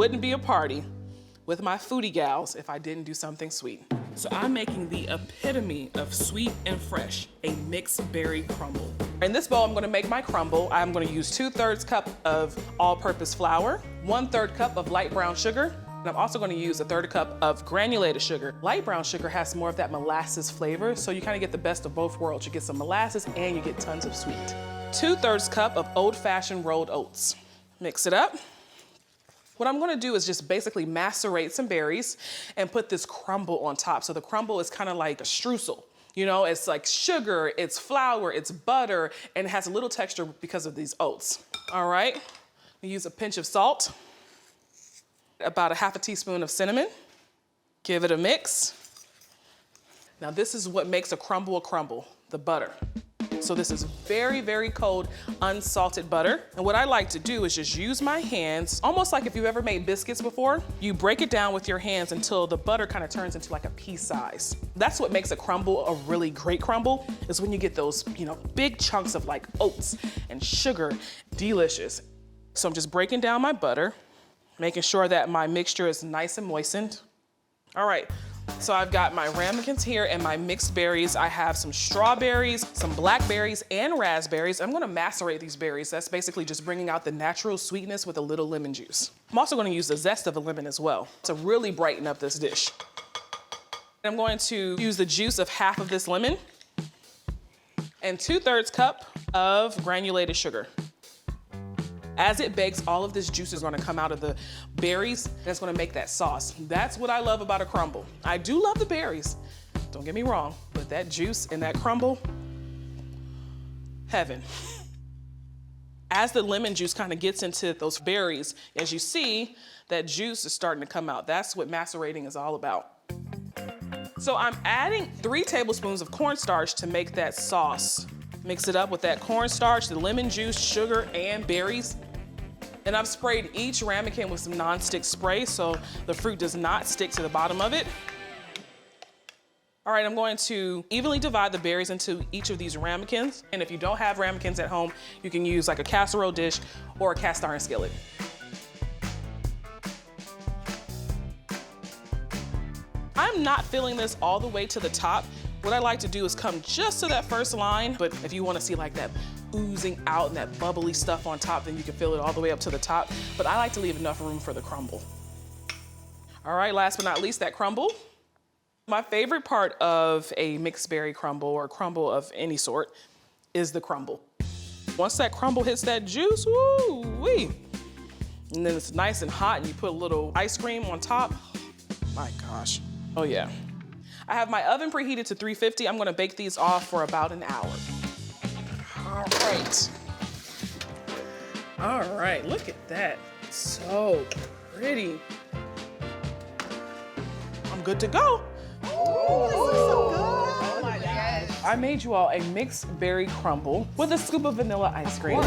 wouldn't be a party with my foodie gals if I didn't do something sweet. So I'm making the epitome of sweet and fresh, a mixed berry crumble. In this bowl, I'm gonna make my crumble. I'm gonna use 2/3 cup of all-purpose flour, 1/3 cup of light brown sugar, and I'm also gonna use 1/3 cup of granulated sugar. Light brown sugar has more of that molasses flavor, so you kind of get the best of both worlds. You get some molasses and you get tons of sweet. 2/3 cup of old-fashioned rolled oats. Mix it up. What I'm gonna do is just basically macerate some berries and put this crumble on top. So the crumble is kind of like a streusel. You know, it's like sugar, it's flour, it's butter, and it has a little texture because of these oats. All right, we use a pinch of salt, about 1/2 teaspoon of cinnamon. Give it a mix. Now this is what makes a crumble, the butter. So this is very, very cold, unsalted butter. And what I like to do is just use my hands, almost like if you've ever made biscuits before, you break it down with your hands until the butter kind of turns into like a pea size. That's what makes a crumble a really great crumble, is when you get those, big chunks of like oats and sugar, delicious. So I'm just breaking down my butter, making sure that my mixture is nice and moistened. All right. So I've got my ramekins here and my mixed berries. I have some strawberries, some blackberries, and raspberries. I'm gonna macerate these berries. That's basically just bringing out the natural sweetness with a little lemon juice. I'm also gonna use the zest of a lemon as well to really brighten up this dish. I'm going to use the juice of 1/2 of this lemon and 2/3 cup of granulated sugar. As it bakes, all of this juice is gonna come out of the berries. That's gonna make that sauce. That's what I love about a crumble. I do love the berries, don't get me wrong, but that juice in that crumble, heaven. As the lemon juice kind of gets into those berries, as you see, that juice is starting to come out. That's what macerating is all about. So I'm adding 3 tablespoons of cornstarch to make that sauce. Mix it up with that cornstarch, the lemon juice, sugar, and berries. And I've sprayed each ramekin with some nonstick spray so the fruit does not stick to the bottom of it. All right, I'm going to evenly divide the berries into each of these ramekins. And if you don't have ramekins at home, you can use like a casserole dish or a cast iron skillet. I'm not filling this all the way to the top. What I like to do is come just to that first line, but if you wanna see like that oozing out and that bubbly stuff on top, then you can fill it all the way up to the top. But I like to leave enough room for the crumble. All right, last but not least, that crumble. My favorite part of a mixed berry crumble or crumble of any sort is the crumble. Once that crumble hits that juice, woo-wee. And then it's nice and hot and you put a little ice cream on top. My gosh, oh yeah. I have my oven preheated to 350. I'm gonna bake these off for about an hour. All right, look at that. So pretty. I'm good to go. Oh, this looks so good. Oh my gosh. I made you all a mixed berry crumble with a scoop of vanilla ice cream.